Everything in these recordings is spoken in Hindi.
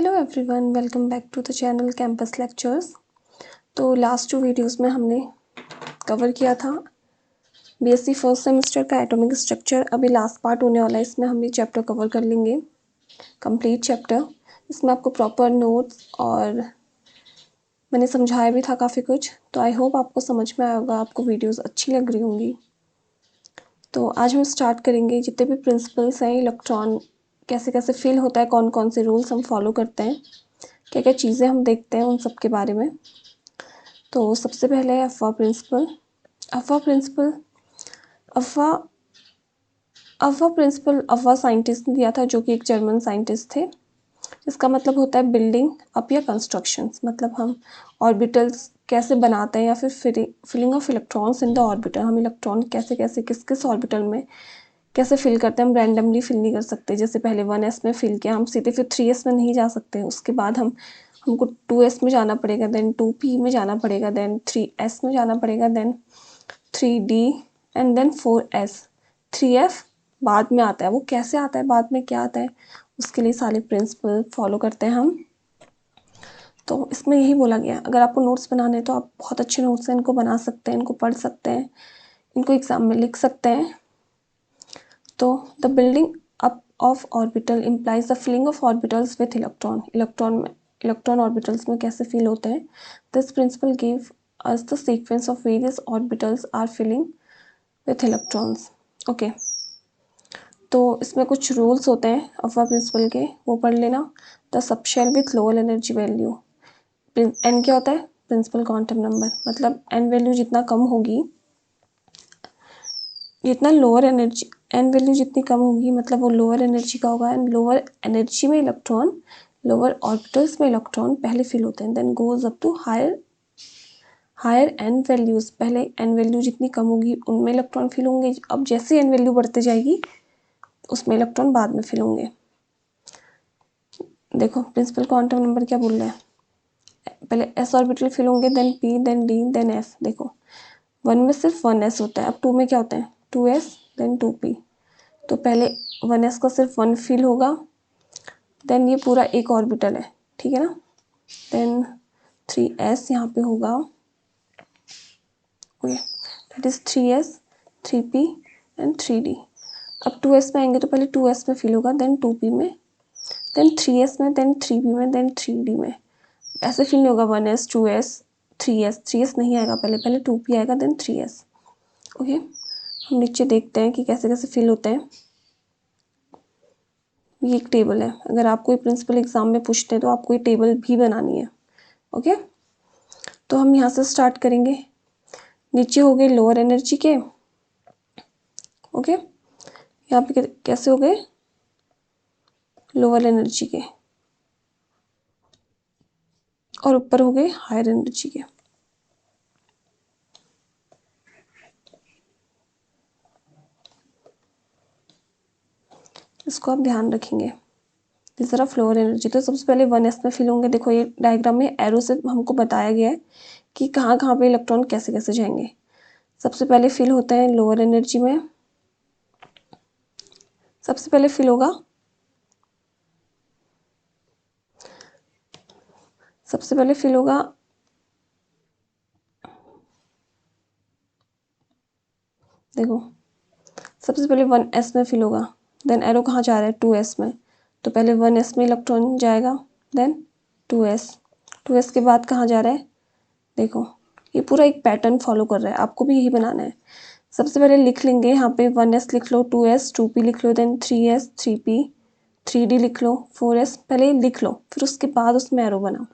Hello everyone, welcome back to the channel campus lectures. तो लास्ट 2 वीडियोस में हमने कवर किया था बीएससी फर्स्ट सेमेस्टर का एटॉमिक स्ट्रक्चर। अभी लास्ट पार्ट होने वाला है, इसमें हम ये चैप्टर कवर कर लेंगे, कंप्लीट चैप्टर। इसमें आपको प्रॉपर नोट्स और मैंने समझाया भी था काफ़ी कुछ, तो आई होप आपको समझ में आया होगा, आपको वीडियोज़ अच्छी लग रही होंगी। तो आज हम स्टार्ट करेंगे जितने भी प्रिंसिपल्स हैं, इलेक्ट्रॉन कैसे कैसे फिल होता है, कौन कौन से रूल्स हम फॉलो करते हैं, क्या क्या चीज़ें हम देखते हैं, उन सब के बारे में। तो सबसे पहले है अफवा प्रिंसिपल। अफवा प्रिंसिपल अफवा साइंटिस्ट ने दिया था, जो कि एक जर्मन साइंटिस्ट थे। इसका मतलब होता है बिल्डिंग अप या कंस्ट्रक्शंस, मतलब हम ऑर्बिटल्स कैसे बनाते हैं या फिर filling of electrons in the orbital. हम इलेक्ट्रॉन कैसे कैसे किस किस ऑर्बिटल में कैसे फिल करते हैं। हम रैंडमली फिल नहीं कर सकते, जैसे पहले 1s में फिल किया, हम सीधे फिर 3s में नहीं जा सकते। उसके बाद हमको 2s में जाना पड़ेगा, देन 2p में जाना पड़ेगा, देन 3s में जाना पड़ेगा, then 3d and then 4s। 3f बाद में आता है। वो कैसे आता है, बाद में क्या आता है, उसके लिए सारे प्रिंसिपल फॉलो करते हैं हम। तो इसमें यही बोला गया, अगर आपको नोट्स बनाने हैं तो आप बहुत अच्छे नोट्स हैं, इनको बना सकते हैं, इनको पढ़ सकते हैं, इनको एग्ज़ाम में लिख सकते हैं। तो the building up of orbital implies the filling of orbitals with electron orbitals में कैसे फिल होते हैं। This principle give us the sequence of various orbitals are filling with electrons. Okay, तो इसमें कुछ रूल्स होते हैं अफवा प्रिंसिपल के, वो पढ़ लेना। The subshell with lower energy value. N क्या होता है, प्रिंसिपल क्वांटम नंबर, मतलब एन वैल्यू जितना कम होगी, जितना लोअर एनर्जी, एन वैल्यू जितनी कम होगी मतलब वो लोअर एनर्जी का होगा। एंड लोअर एनर्जी में इलेक्ट्रॉन, लोअर ऑर्बिटल्स में इलेक्ट्रॉन पहले फिल होते हैं, then goes up to higher n values. पहले एन वैल्यू जितनी कम होगी उनमें इलेक्ट्रॉन फिल होंगे, अब जैसे एन वैल्यू बढ़ते जाएगी उसमें इलेक्ट्रॉन बाद में फिल होंगे। देखो प्रिंसिपल क्वांटम नंबर क्या बोल रहा है, पहले एस ऑर्बिटल फिल होंगे, then P, then D, then F. देखो 1 में सिर्फ 1s होता है, अब 2 में क्या होता है 2s, देन 2p। तो पहले 1s का सिर्फ 1 फिल होगा, देन ये पूरा एक ऑर्बिटल है, ठीक है ना, देन 3s यहाँ पे होगा, okay, that is 3s, 3p and 3d। अब 2s में आएंगे तो पहले 2s में फिल होगा, देन 2p में, देन 3s में, देन 3p में, देन 3d में। ऐसे फिल नहीं होगा 1s 2s 3s नहीं आएगा, पहले पहले 2p आएगा, देन 3s। ओके, हम नीचे देखते हैं कि कैसे कैसे फिल होते हैं। ये एक टेबल है, अगर आपको ये प्रिंसिपल एग्जाम में पूछते हैं तो आपको ये टेबल भी बनानी है। ओके, तो हम यहाँ से स्टार्ट करेंगे। नीचे हो गए लोअर एनर्जी के, ओके, यहाँ पे कैसे हो गए लोअर एनर्जी के, और ऊपर हो गए हायर एनर्जी के। इसको आप ध्यान रखेंगे, this are of lower energy. तो सबसे पहले 1s में फिल होंगे। देखो ये डायग्राम में एरो से हमको बताया गया है कि कहाँ कहाँ पे इलेक्ट्रॉन कैसे कैसे जाएंगे। सबसे पहले फिल होते हैं लोअर एनर्जी में, सबसे पहले फिल होगा, सबसे पहले फिल होगा देखो सबसे पहले 1s में फिल होगा, देन एरो कहाँ जा रहा है 2s में, तो पहले 1s में इलेक्ट्रॉन जाएगा, देन 2s के बाद कहाँ जा रहा है। देखो ये पूरा एक पैटर्न फॉलो कर रहा है, आपको भी यही बनाना है। सबसे पहले लिख लेंगे यहाँ पे 1s लिख लो, 2s 2p लिख लो, देन 3s 3p 3d लिख लो, 4s पहले लिख लो, फिर उसके बाद उसमें एरो बनाओ।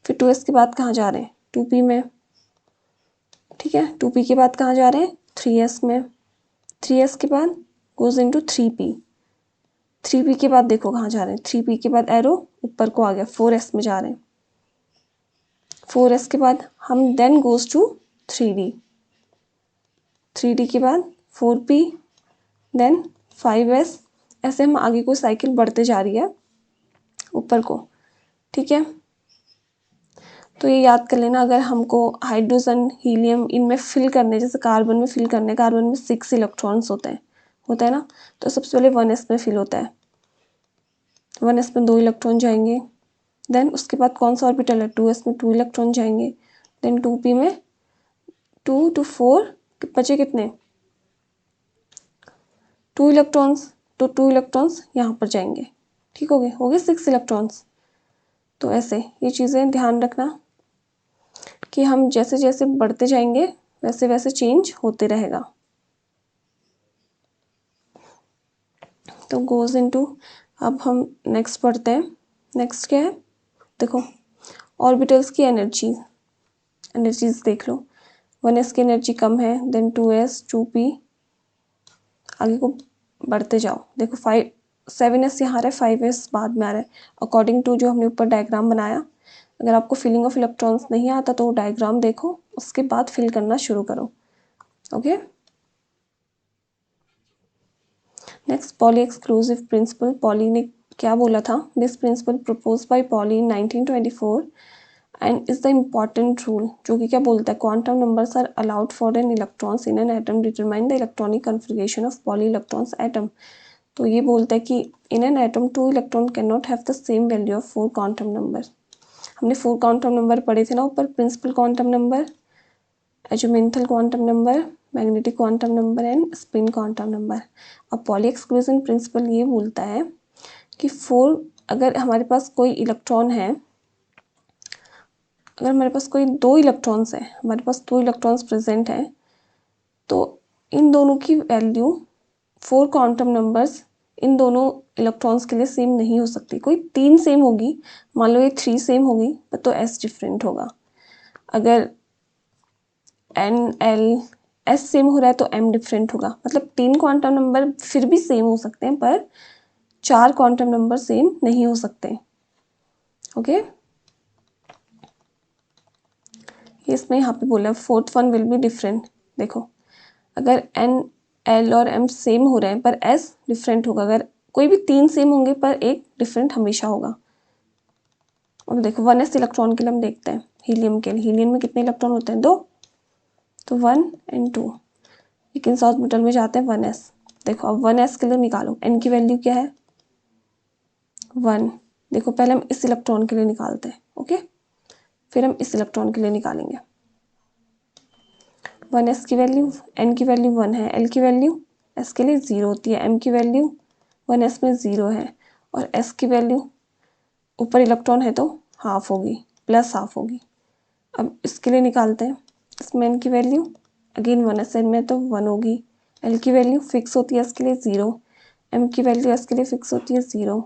फिर 2s के बाद कहाँ जा रहे हैं 2p में, ठीक है, 2p के बाद कहाँ जा रहे हैं 3s में, 3s के बाद गोज इनटू 3p, 3p के बाद देखो कहाँ जा रहे हैं, 3p के बाद एरो ऊपर को आ गया, 4s में जा रहे हैं, 4s के बाद हम then goes to 3d, 3d के बाद 4p, देन 5s। ऐसे हम आगे को साइकिल बढ़ते जा रही है ऊपर को, ठीक है। तो ये याद कर लेना, अगर हमको हाइड्रोजन हीलियम इनमें फिल करने, जैसे कार्बन में फिल करने, कार्बन में 6 इलेक्ट्रॉन्स होता है ना, तो सबसे पहले 1s में फिल होता है, 1s में 2 इलेक्ट्रॉन जाएंगे, देन उसके बाद कौन सा ऑर्बिटल है, 2s में 2 इलेक्ट्रॉन जाएंगे, देन 2p में 2 to 4 बचे कितने, 2 इलेक्ट्रॉन्स, तो 2 इलेक्ट्रॉन्स यहाँ पर जाएंगे, ठीक हो गए 6 इलेक्ट्रॉन्स। तो ऐसे ये चीज़ें ध्यान रखना कि हम जैसे जैसे बढ़ते जाएंगे वैसे वैसे चेंज होते रहेगा। तो गोज इनटू, अब हम नेक्स्ट पढ़ते हैं। नेक्स्ट क्या है, देखो ऑर्बिटल्स की एनर्जीज देख लो। 1s की एनर्जी कम है, देन 2s 2p, आगे को बढ़ते जाओ। देखो 7s यहाँ आ रहा है, 5s बाद में आ रहा है, अकॉर्डिंग टू जो हमने ऊपर डायग्राम बनाया। अगर आपको फिलिंग ऑफ इलेक्ट्रॉन्स नहीं आता तो डायग्राम देखो, उसके बाद फिल करना शुरू करो। Okay, next Pauli exclusive principle. Pauli ने क्या बोला था, this principle propose by Pauli in 1924 and is the important rule, जो कि क्या बोलता है, quantum numbers are allowed for n electrons in an atom determine the electronic configuration of Pauli electrons atom. तो ये बोलता है कि in an atom 2 electron can not have the same value of 4 quantum number. हमने 4 क्वांटम नंबर पढ़े थे ना ऊपर, principal quantum number, azimuthal quantum number, magnetic quantum number and spin quantum number. अब पॉली एक्सक्लूजन प्रिंसिपल ये बोलता है कि 4, अगर हमारे पास कोई इलेक्ट्रॉन है, अगर हमारे पास कोई 2 इलेक्ट्रॉन्स है, हमारे पास 2 इलेक्ट्रॉन्स प्रेजेंट हैं, तो इन दोनों की वैल्यू 4 क्वांटम नंबर्स इन दोनों इलेक्ट्रॉन्स के लिए सेम नहीं हो सकती। कोई 3 सेम होगी, मान लो ये 3 सेम होगी, तो s डिफरेंट होगा। अगर n l s सेम हो रहा है तो m डिफरेंट होगा। मतलब 3 क्वांटम नंबर फिर भी सेम हो सकते हैं, पर 4 क्वांटम नंबर सेम नहीं हो सकते। ओके, इसमें यहाँ पे बोला fourth one will be different. देखो अगर n l और m सेम हो रहे हैं पर s डिफरेंट होगा। अगर कोई भी 3 सेम होंगे पर एक डिफरेंट हमेशा होगा। अब देखो 1s इलेक्ट्रॉन के लिए हम देखते हैं, हीलियम के लिए। हीलियम में कितने इलेक्ट्रॉन होते हैं, 2, तो 1 and 2। लेकिन साउथ ऑर्बिटल में जाते हैं 1s। देखो अब 1s के लिए निकालो, n की वैल्यू क्या है, 1। देखो पहले हम इस इलेक्ट्रॉन के लिए निकालते हैं, ओके, फिर हम इस इलेक्ट्रॉन के लिए निकालेंगे। 1s की वैल्यू, n की वैल्यू 1 है, l की वैल्यू s के लिए 0 होती है, m की वैल्यू 1s में 0 है, और s की वैल्यू ऊपर इलेक्ट्रॉन है तो हाफ होगी, प्लस हाफ होगी। अब इसके लिए निकालते हैं, इसमें n की वैल्यू अगेन 1s में तो 1 होगी, l की वैल्यू फिक्स होती है s के लिए 0, m की वैल्यू s के लिए फिक्स होती है 0।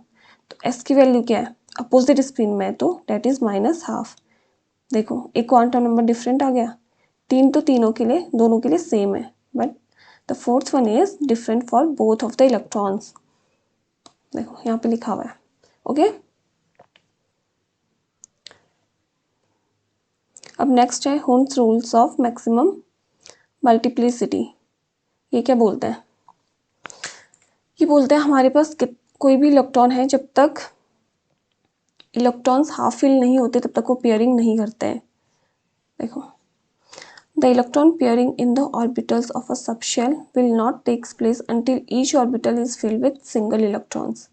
तो s की वैल्यू क्या है, अपोजिट स्पिन में, तो डेट इज माइनस हाफ। देखो एक क्वांटम नंबर डिफरेंट आ गया, 3 तो तीनों के लिए, दोनों के लिए सेम है, but the fourth one is different for both of the electrons. देखो यहाँ पे लिखा हुआ है, ओके। अब नेक्स्ट है Hund's rules of maximum multiplicity. ये क्या बोलते हैं, ये बोलते हैं हमारे पास कोई भी इलेक्ट्रॉन है, जब तक इलेक्ट्रॉन्स हाफ फिल नहीं होते तब तक वो पेयरिंग नहीं करते हैं। देखो the electron pairing in the orbitals of a subshell will not takes place until each orbital is filled with single electrons.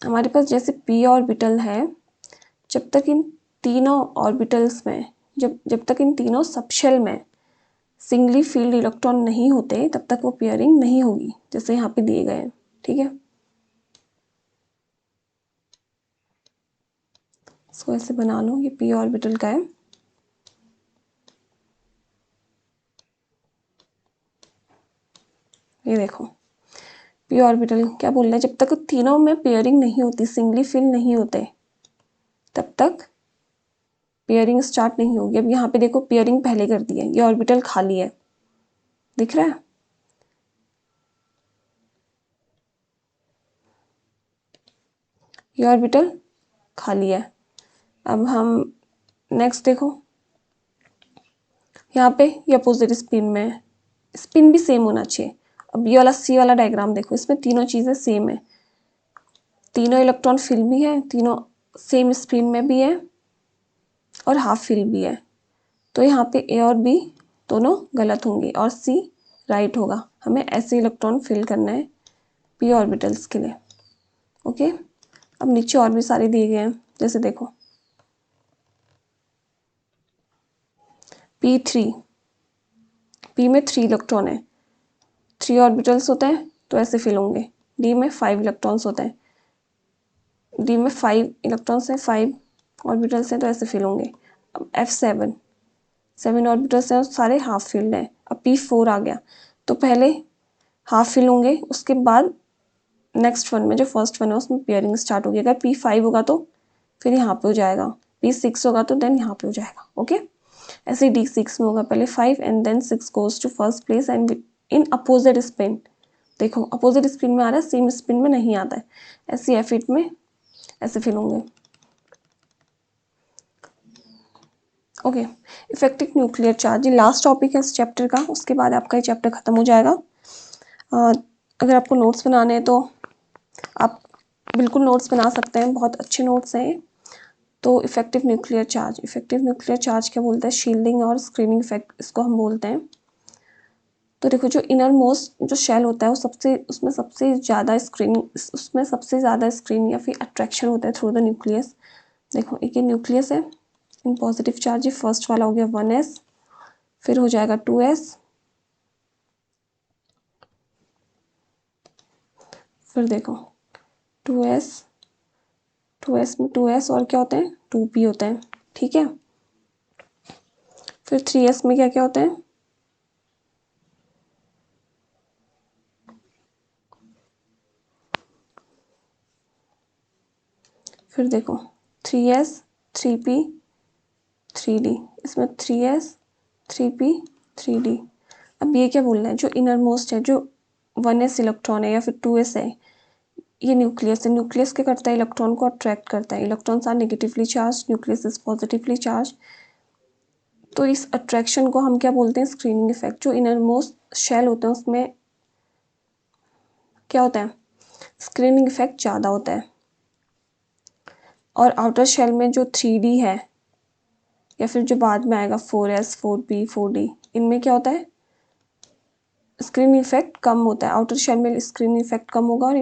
हमारे पास जैसे p ऑर्बिटल है, जब तक इन तीनों ऑर्बिटल्स में, जब तक इन तीनों सबशेल में सिंगली फील्ड इलेक्ट्रॉन नहीं होते तब तक वो पेयरिंग नहीं होगी, जैसे यहाँ पे दिए गए हैं, ठीक है। इसको ऐसे बना लो, ये p ऑर्बिटल का है, ये देखो p ऑर्बिटल क्या बोल रहा है, जब तक तीनों में पेयरिंग नहीं होती, सिंगली फिल नहीं होते, तब तक पेयरिंग स्टार्ट नहीं होगी। अब यहाँ पे देखो पेयरिंग पहले कर दी है, ये ऑर्बिटल खाली है, दिख रहा है, ये ऑर्बिटल खाली है। अब हम नेक्स्ट देखो, यहाँ पे ये अपोजिट स्पिन में है, स्पिन भी सेम होना चाहिए। अब ये वाला सी वाला डायग्राम देखो, इसमें तीनों चीज़ें सेम है, तीनों इलेक्ट्रॉन फिल भी है, तीनों सेम स्पिन में भी है और हाफ फिल भी है। तो यहाँ पे ए और बी दोनों गलत होंगे और सी राइट होगा। हमें ऐसे इलेक्ट्रॉन फिल करना है p ऑर्बिटल्स के लिए, ओके। अब नीचे और भी सारे दिए गए हैं, जैसे देखो P3, P में 3 इलेक्ट्रॉन है, 3 ऑर्बिटल्स होते हैं तो ऐसे फिल होंगे। D में 5 इलेक्ट्रॉन्स होते हैं, D में 5 इलेक्ट्रॉन्स हैं, 5 ऑर्बिटल्स हैं तो ऐसे फिल होंगे। अब F7, 7 ऑर्बिटल्स हैं, सारे हाफ फिल्ड हैं। अब P4 आ गया तो पहले हाफ फिल होंगे, उसके बाद नेक्स्ट वन में जो फर्स्ट वन है उसमें पेयरिंग स्टार्ट होगी। अगर P5 होगा तो फिर यहाँ पे हो जाएगा, P6 होगा तो देन यहाँ पे हो जाएगा। ओके, ऐसे D6 में होगा पहले 5 and then 6 goes to first place and in opposite spin. देखो अपोजिट स्पिन में आ रहा है, सेम स्पिन में नहीं आता है। ऐसे F8 में ऐसे फिल होंगे। ओके, इफेक्टिव न्यूक्लियर चार्ज, ये लास्ट टॉपिक है इस चैप्टर का, उसके बाद आपका ये चैप्टर खत्म हो जाएगा। अगर आपको नोट्स बनाने हैं तो आप बिल्कुल नोट्स बना सकते हैं, बहुत अच्छे नोट्स हैं। तो effective nuclear charge, effective nuclear charge क्या बोलते हैं, शील्डिंग और स्क्रीनिंग इफेक्ट इसको हम बोलते हैं। तो देखो जो इनर मोस्ट जो शेल होता है वो उसमें सबसे ज़्यादा स्क्रीन या फिर अट्रैक्शन होता है थ्रू द न्यूक्लियस। देखो एक ये न्यूक्लियस है, इन पॉजिटिव चार्ज, ये फर्स्ट वाला हो गया 1s, फिर हो जाएगा 2s, फिर देखो 2s में 2s और क्या होते हैं 2p होते हैं। ठीक है, फिर 3s में क्या क्या होते हैं, फिर देखो 3s 3p 3d, इसमें 3s 3p 3d। अब ये क्या बोल रहा है, जो इनर मोस्ट है, जो 1s इलेक्ट्रॉन है या फिर 2s है, ये न्यूक्लियस है। न्यूक्लियस क्या करता है, इलेक्ट्रॉन को अट्रैक्ट करता है। Electrons are negatively charge, nucleus is positively charge. तो इस अट्रैक्शन को हम क्या बोलते हैं, स्क्रीनिंग इफेक्ट। जो इनर मोस्ट शेल होते हैं उसमें क्या होता है, स्क्रीनिंग इफेक्ट ज़्यादा होता है। और आउटर शेल में जो 3D है या फिर जो बाद में आएगा 4s 4p 4d, इनमें क्या होता है, स्क्रीन इफेक्ट कम होता है। आउटर शेल में स्क्रीन इफेक्ट कम होगा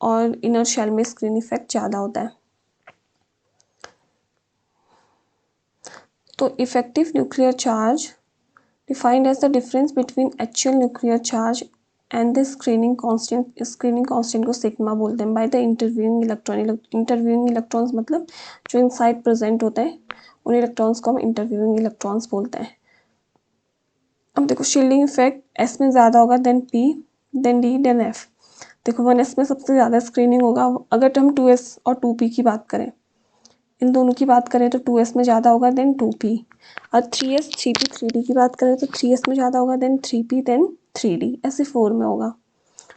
और इनर शेल में स्क्रीन इफेक्ट ज़्यादा होता है। तो effective nuclear charge defined as the difference between actual nuclear charge and the screening constant. Screening constant को सिग्मा बोलते हैं। By the interviewing electron, interviewing electrons मतलब जो इनसाइड प्रेजेंट होते हैं उन इलेक्ट्रॉन्स को हम इंटरव्यूइंग इलेक्ट्रॉन्स बोलते हैं। अब देखो शील्डिंग इफेक्ट S में ज़्यादा होगा then P then D then F। देखो 1s में सबसे ज़्यादा स्क्रीनिंग होगा। अगर हम 2s और 2p की बात करें, इन दोनों की बात करें तो 2s में ज़्यादा होगा देन 2p। और 3s 3p 3d की बात करें तो 3s में ज़्यादा होगा देन 3p देन 3d, ऐसे 4 में होगा।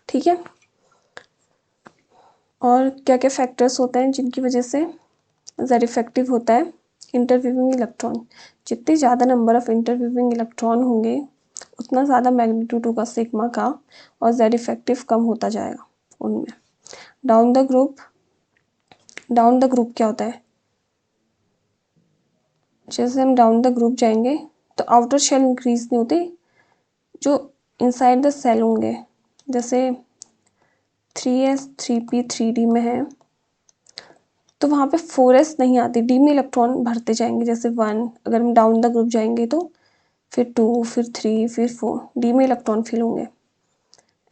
ठीक है, और क्या क्या फैक्टर्स होते हैं जिनकी वजह से ज़्यादा इफेक्टिव होता है, इंटरव्यूइंग इलेक्ट्रॉन। जितने ज़्यादा नंबर ऑफ इंटरव्यूइंग इलेक्ट्रॉन होंगे उतना ज़्यादा मैग्नीट्यूड होगा सिग्मा का और ज़्यादा इफेक्टिव कम होता जाएगा उनमें। डाउन द ग्रुप क्या होता है, जैसे हम डाउन द ग्रुप जाएंगे तो आउटर शेल इंक्रीज नहीं होते, जो इनसाइड द सेल होंगे, जैसे 3s 3p 3d में है तो वहाँ पे 4s नहीं आती, d में इलेक्ट्रॉन भरते जाएंगे। जैसे 1, अगर हम डाउन द ग्रुप जाएंगे तो फिर 2 फिर 3 फिर 4, d में इलेक्ट्रॉन फिल होंगे।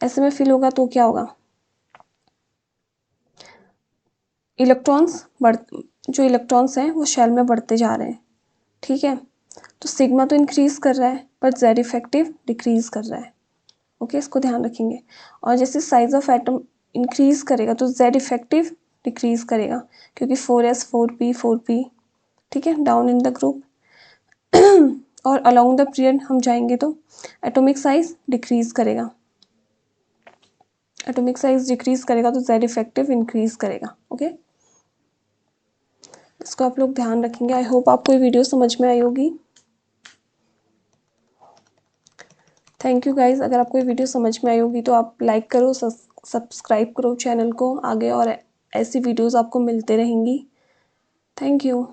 ऐसे में फिल होगा तो क्या होगा, जो इलेक्ट्रॉन्स हैं वो शेल में बढ़ते जा रहे हैं। ठीक है, तो सिग्मा तो इंक्रीज कर रहा है बट जेड इफेक्टिव डिक्रीज कर रहा है। ओके, इसको ध्यान रखेंगे। और जैसे साइज ऑफ एटम इंक्रीज करेगा तो जेड इफेक्टिव डिक्रीज करेगा, क्योंकि 4s 4p 4p। ठीक है, डाउन इन द ग्रुप और अलोंग द पीरियड हम जाएंगे तो एटॉमिक साइज डिक्रीज करेगा, एटॉमिक साइज डिक्रीज करेगा तो जेड इफेक्टिव इंक्रीज करेगा। ओके, इसको आप लोग ध्यान रखेंगे। आई होप आपको ये वीडियो समझ में आई होगी। Thank you guys. अगर आपको ये वीडियो समझ में आई होगी तो आप लाइक करो, सब्सक्राइब करो चैनल को आगे, और ऐसी वीडियोस आपको मिलते रहेंगी। Thank you.